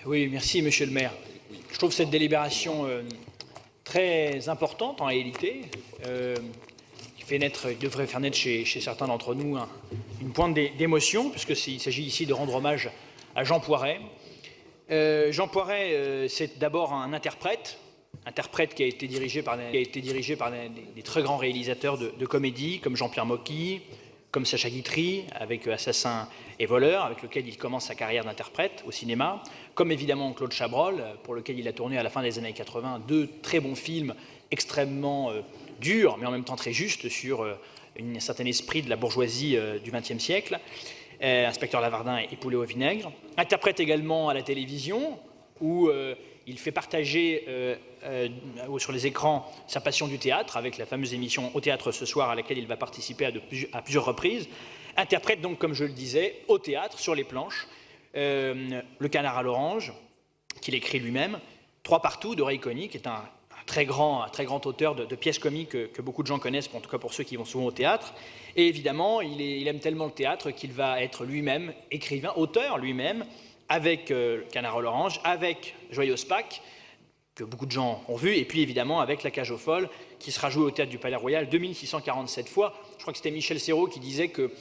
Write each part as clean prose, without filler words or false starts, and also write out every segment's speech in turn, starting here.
Oui, merci, monsieur le maire. Je trouve cette délibération très importante en réalité, qui devrait faire naître chez certains d'entre nous une pointe d'émotion, puisqu'il s'agit ici de rendre hommage à Jean Poiret. Jean Poiret, c'est d'abord un interprète qui a été dirigé par des très grands réalisateurs de comédie, comme Jean-Pierre Mocky, comme Sacha Guitry, avec Assassin et voleur, avec lequel il commence sa carrière d'interprète au cinéma, comme évidemment Claude Chabrol, pour lequel il a tourné à la fin des années 80 deux très bons films extrêmement durs, mais en même temps très justes, sur un certain esprit de la bourgeoisie du XXe siècle, Inspecteur Lavardin et Poulet au vinaigre. Interprète également à la télévision, où il fait partager sur les écrans sa passion du théâtre, avec la fameuse émission Au théâtre ce soir, à laquelle il va participer à plusieurs reprises. Interprète donc, comme je le disais, au théâtre, sur les planches, Le Canard à l'orange, qu'il écrit lui-même, Trois partout de Ray Connick, qui est un très grand auteur de pièces comiques que beaucoup de gens connaissent, en tout cas pour ceux qui vont souvent au théâtre. Et évidemment, il aime tellement le théâtre qu'il va être lui-même écrivain, auteur lui-même, avec Le Canard à l'orange, avec Joyeuse Pâques, que beaucoup de gens ont vu, et puis évidemment avec La Cage aux folles, qui sera jouée au Théâtre du Palais Royal 2647 fois. Je crois que c'était Michel Serrault qui disait que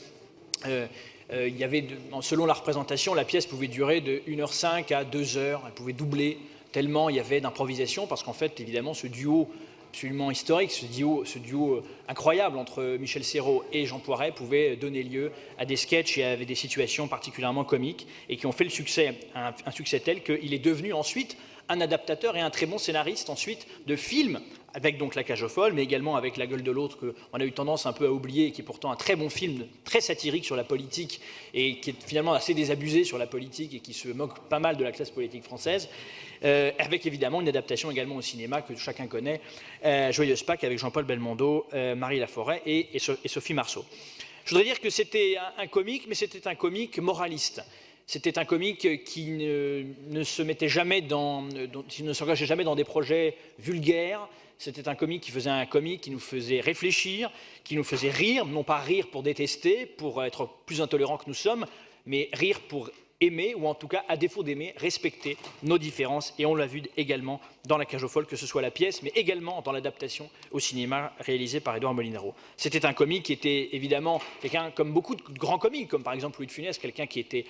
selon la représentation, la pièce pouvait durer de 1h05 à 2h, elle pouvait doubler, tellement il y avait d'improvisation, parce qu'en fait, évidemment, ce duo absolument historique, ce duo incroyable entre Michel Serrault et Jean Poiret pouvait donner lieu à des sketchs et à des situations particulièrement comiques, et qui ont fait le succès, un succès tel qu'il est devenu ensuite un adaptateur et un très bon scénariste ensuite de films, avec donc La Cage aux folles, mais également avec La Gueule de l'autre, qu'on a eu tendance un peu à oublier, et qui est pourtant un très bon film, très satirique sur la politique, et qui est finalement assez désabusé sur la politique, et qui se moque pas mal de la classe politique française, avec évidemment une adaptation également au cinéma que chacun connaît, Joyeuse Pâques, avec Jean-Paul Belmondo, Marie Laforêt et Sophie Marceau. Je voudrais dire que c'était un comique, mais c'était un comique moraliste. C'était un comique qui ne s'engageait jamais dans des projets vulgaires. C'était un comique qui faisait un comique qui nous faisait réfléchir, qui nous faisait rire, non pas rire pour détester, pour être plus intolérants que nous sommes, mais rire pour aimer, ou en tout cas, à défaut d'aimer, respecter nos différences. Et on l'a vu également dans La Cage aux folles, que ce soit la pièce, mais également dans l'adaptation au cinéma réalisée par Édouard Molinaro. C'était un comique qui était évidemment quelqu'un, comme beaucoup de grands comiques, comme par exemple Louis de Funès, quelqu'un qui était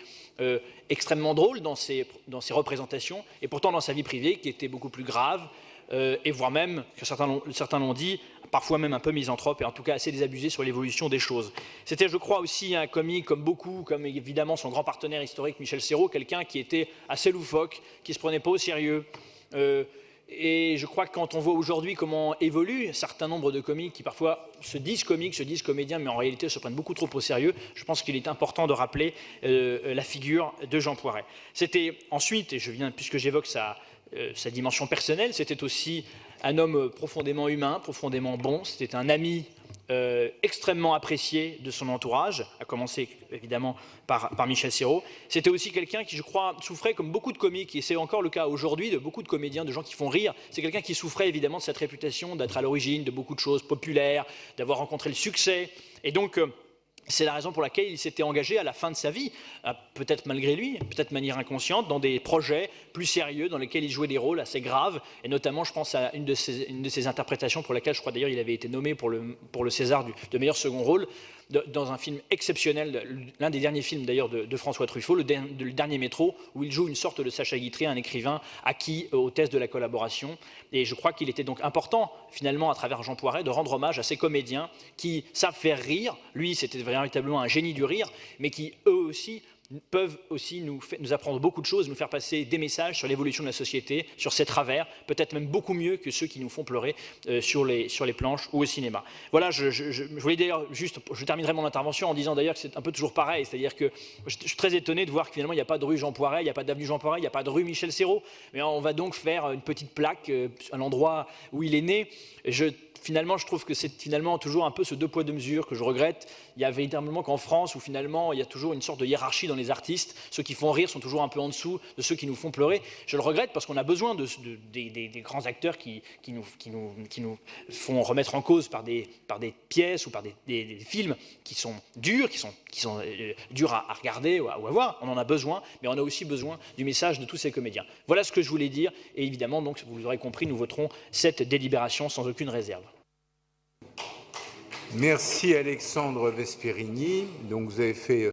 extrêmement drôle dans ses représentations, et pourtant dans sa vie privée, qui était beaucoup plus grave, et voire même, que certains l'ont dit, parfois même un peu misanthrope, et en tout cas assez désabusé sur l'évolution des choses. C'était, je crois, aussi un comique, comme beaucoup, comme évidemment son grand partenaire historique Michel Serrault, quelqu'un qui était assez loufoque, qui ne se prenait pas au sérieux. Et je crois que quand on voit aujourd'hui comment évolue un certain nombre de comiques qui parfois se disent comiques, se disent comédiens, mais en réalité se prennent beaucoup trop au sérieux, je pense qu'il est important de rappeler la figure de Jean Poiret. C'était ensuite, et puisque j'évoque sa dimension personnelle, c'était aussi un homme profondément humain, profondément bon. C'était un ami extrêmement apprécié de son entourage, à commencer évidemment par Michel Serrault. C'était aussi quelqu'un qui, je crois, souffrait comme beaucoup de comiques, et c'est encore le cas aujourd'hui de beaucoup de comédiens, de gens qui font rire. C'est quelqu'un qui souffrait évidemment de cette réputation d'être à l'origine de beaucoup de choses populaires, d'avoir rencontré le succès, et donc c'est la raison pour laquelle il s'était engagé à la fin de sa vie, peut-être malgré lui, peut-être de manière inconsciente, dans des projets plus sérieux, dans lesquels il jouait des rôles assez graves, et notamment je pense à une de ses interprétations pour laquelle je crois d'ailleurs il avait été nommé pour le César de meilleur second rôle, dans un film exceptionnel, l'un des derniers films d'ailleurs de François Truffaut, le dernier Métro, où il joue une sorte de Sacha Guitry, un écrivain acquis au test de la collaboration. Et je crois qu'il était donc important, finalement, à travers Jean Poiret, de rendre hommage à ces comédiens qui savent faire rire. Lui, c'était véritablement un génie du rire, mais qui, eux aussi, peuvent aussi nous apprendre beaucoup de choses, nous faire passer des messages sur l'évolution de la société, sur ses travers, peut-être même beaucoup mieux que ceux qui nous font pleurer sur les planches ou au cinéma. Voilà, je voulais d'ailleurs je terminerai mon intervention en disant d'ailleurs que c'est un peu toujours pareil, c'est-à-dire que je suis très étonné de voir que finalement il n'y a pas de rue Jean Poiret, il n'y a pas d'avenue Jean Poiret, il n'y a pas de rue Michel Serrault, mais on va donc faire une petite plaque à l'endroit où il est né. Finalement, je trouve que c'est finalement toujours un peu ce deux poids deux mesures que je regrette. Il y a véritablement qu'en France, où finalement il y a toujours une sorte de hiérarchie dans les artistes. Ceux qui font rire sont toujours un peu en dessous de ceux qui nous font pleurer. Je le regrette parce qu'on a besoin des grands acteurs qui nous font remettre en cause par des pièces ou par des films qui sont durs, qui sont durs à regarder ou à voir. On en a besoin, mais on a aussi besoin du message de tous ces comédiens. Voilà ce que je voulais dire. Et évidemment, donc, vous l'aurez compris, nous voterons cette délibération sans aucune réserve. Merci Alexandre Vesperini. Donc vous avez fait